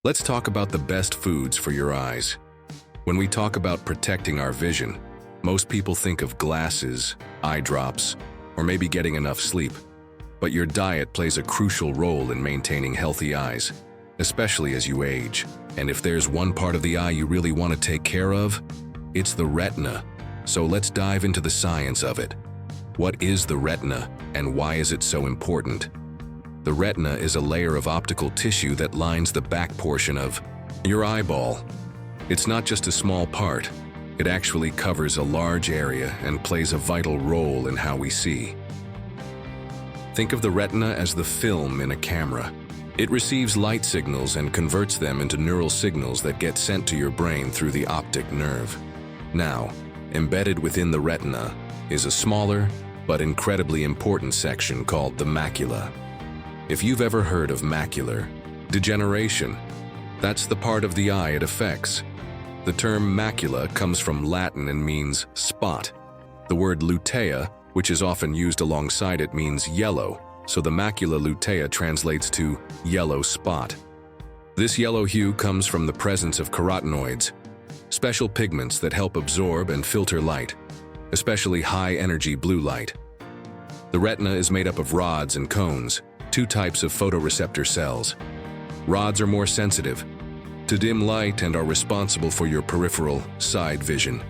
Let's talk about the best foods for your eyes. When we talk about protecting our vision, most people think of glasses, eye drops, or maybe getting enough sleep. But your diet plays a crucial role in maintaining healthy eyes, especially as you age. And if there's one part of the eye you really want to take care of, it's the retina. So let's dive into the science of it. What is the retina, and why is it so important? The retina is a layer of optical tissue that lines the back portion of your eyeball. It's not just a small part. It actually covers a large area and plays a vital role in how we see. Think of the retina as the film in a camera. It receives light signals and converts them into neural signals that get sent to your brain through the optic nerve. Now, embedded within the retina is a smaller but incredibly important section called the macula. If you've ever heard of macular degeneration, that's the part of the eye it affects. The term macula comes from Latin and means spot. The word lutea, which is often used alongside it, means yellow, so the macula lutea translates to yellow spot. This yellow hue comes from the presence of carotenoids, special pigments that help absorb and filter light, especially high-energy blue light. The retina is made up of rods and cones, two types of photoreceptor cells. Rods are more sensitive to dim light and are responsible for your peripheral side vision,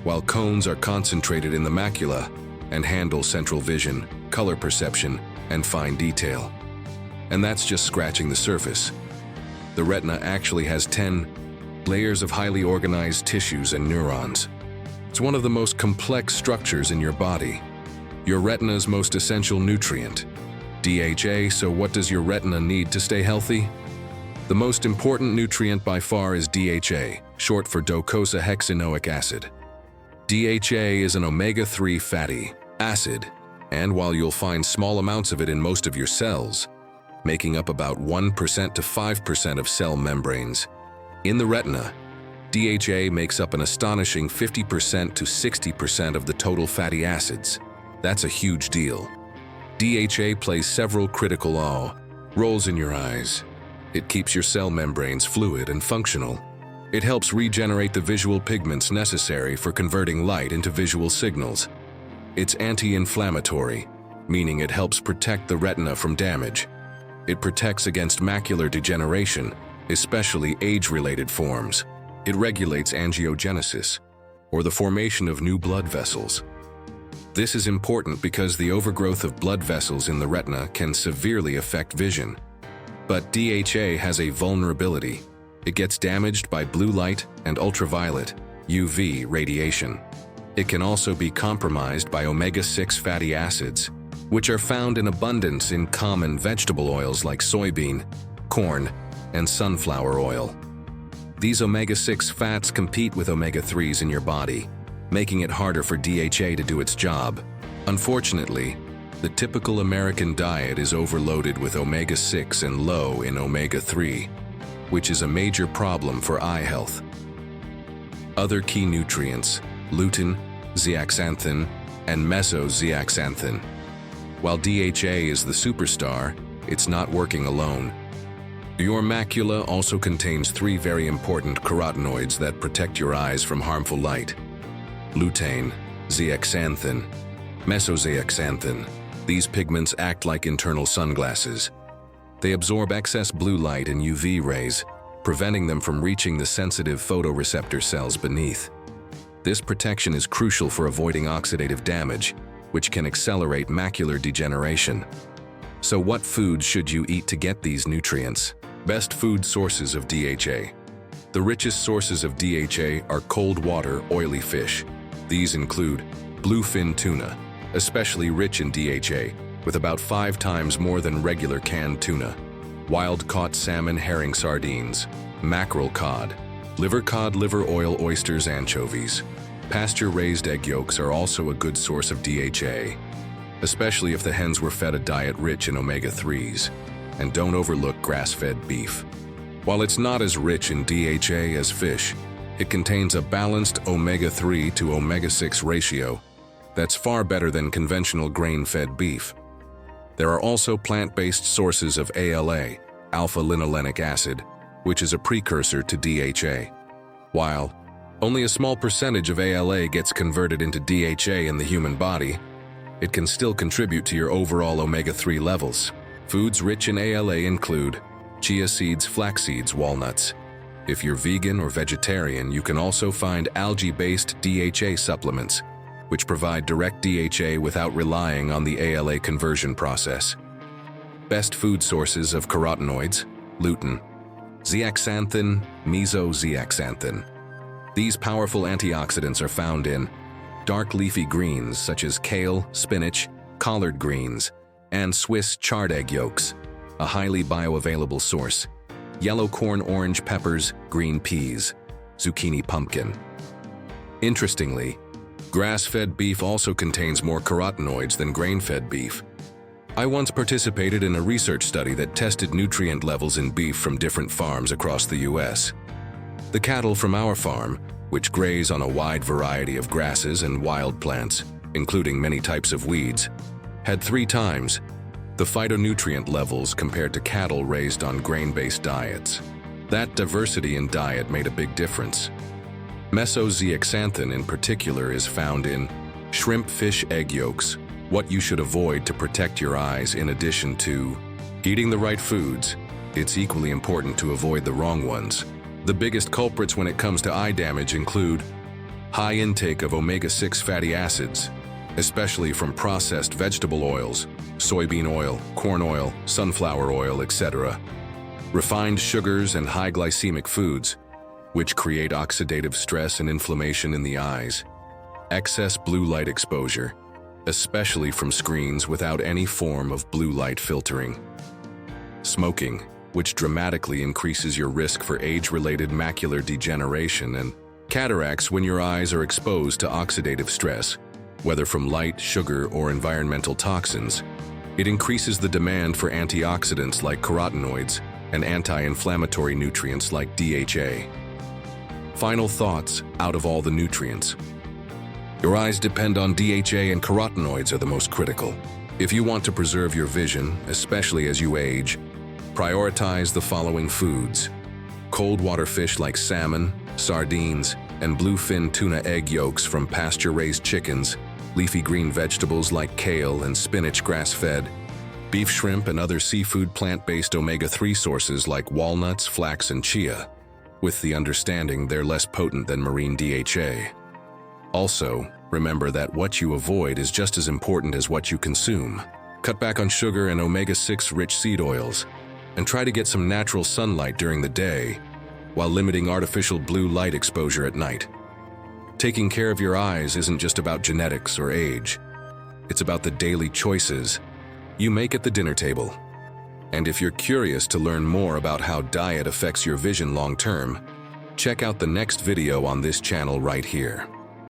while cones are concentrated in the macula and handle central vision, color perception, and fine detail. And that's just scratching the surface. The retina actually has 10 layers of highly organized tissues and neurons. It's one of the most complex structures in your body. Your retina's most essential nutrient, DHA. So what does your retina need to stay healthy? The most important nutrient by far is DHA, short for docosahexaenoic acid. DHA is an omega-3 fatty acid, and while you'll find small amounts of it in most of your cells, making up about 1% to 5% of cell membranes, in the retina, DHA makes up an astonishing 50% to 60% of the total fatty acids. That's a huge deal. DHA plays several critical roles in your eyes. It keeps your cell membranes fluid and functional. It helps regenerate the visual pigments necessary for converting light into visual signals. It's anti-inflammatory, meaning it helps protect the retina from damage. It protects against macular degeneration, especially age-related forms. It regulates angiogenesis, or the formation of new blood vessels. This is important because the overgrowth of blood vessels in the retina can severely affect vision. But DHA has a vulnerability. It gets damaged by blue light and ultraviolet, UV, radiation. It can also be compromised by omega-6 fatty acids, which are found in abundance in common vegetable oils like soybean, corn, and sunflower oil. These omega-6 fats compete with omega-3s in your body, making it harder for DHA to do its job. Unfortunately, the typical American diet is overloaded with omega-6 and low in omega-3, which is a major problem for eye health. Other key nutrients: lutein, zeaxanthin, and mesozeaxanthin. While DHA is the superstar, it's not working alone. Your macula also contains 3 very important carotenoids that protect your eyes from harmful light: lutein, zeaxanthin, mesozeaxanthin. These pigments act like internal sunglasses. They absorb excess blue light and UV rays, preventing them from reaching the sensitive photoreceptor cells beneath. This protection is crucial for avoiding oxidative damage, which can accelerate macular degeneration. So what foods should you eat to get these nutrients? Best food sources of DHA. The richest sources of DHA are cold water, oily fish. These include bluefin tuna, especially rich in DHA, with about 5 times more than regular canned tuna. Wild-caught salmon, herring, sardines, mackerel, cod, liver cod, liver oil, oysters, anchovies. Pasture-raised egg yolks are also a good source of DHA, especially if the hens were fed a diet rich in omega-3s. And don't overlook grass-fed beef. While it's not as rich in DHA as fish, it contains a balanced omega-3 to omega-6 ratio that's far better than conventional grain-fed beef. There are also plant-based sources of ALA, alpha-linolenic acid, which is a precursor to DHA. While only a small percentage of ALA gets converted into DHA in the human body, it can still contribute to your overall omega-3 levels. Foods rich in ALA include chia seeds, flax seeds, walnuts. If you're vegan or vegetarian, you can also find algae-based DHA supplements, which provide direct DHA without relying on the ALA conversion process. Best food sources of carotenoids: lutein, zeaxanthin, mesozeaxanthin. These powerful antioxidants are found in dark leafy greens such as kale, spinach, collard greens, and Swiss chard egg yolks, a highly bioavailable source, yellow corn, orange peppers, green peas, zucchini, pumpkin. Interestingly, grass-fed beef also contains more carotenoids than grain-fed beef. I once participated in a research study that tested nutrient levels in beef from different farms across the US. The cattle from our farm, which graze on a wide variety of grasses and wild plants, including many types of weeds, had 3 times the phytonutrient levels compared to cattle raised on grain-based diets. That diversity in diet made a big difference. Mesozeaxanthin in particular is found in shrimp, fish, egg yolks. What you should avoid to protect your eyes. In addition to eating the right foods, it's equally important to avoid the wrong ones. The biggest culprits when it comes to eye damage include high intake of omega-6 fatty acids, especially from processed vegetable oils, soybean oil, corn oil, sunflower oil, etc., refined sugars and high glycemic foods, which create oxidative stress and inflammation in the eyes, excess blue light exposure, especially from screens without any form of blue light filtering, smoking, which dramatically increases your risk for age-related macular degeneration, and cataracts when your eyes are exposed to oxidative stress, whether from light, sugar, or environmental toxins. It increases the demand for antioxidants like carotenoids and anti-inflammatory nutrients like DHA. Final thoughts: out of all the nutrients, your eyes depend on DHA, and carotenoids are the most critical. If you want to preserve your vision, especially as you age, prioritize the following foods: cold water fish like salmon, sardines, and bluefin tuna, egg yolks from pasture-raised chickens, leafy green vegetables like kale and spinach, grass-fed, beef, shrimp, and other seafood, plant-based omega-3 sources like walnuts, flax, and chia, with the understanding they're less potent than marine DHA. Also, remember that what you avoid is just as important as what you consume. Cut back on sugar and omega-6 rich seed oils, and try to get some natural sunlight during the day, while limiting artificial blue light exposure at night. Taking care of your eyes isn't just about genetics or age. It's about the daily choices you make at the dinner table. And if you're curious to learn more about how diet affects your vision long-term, check out the next video on this channel right here.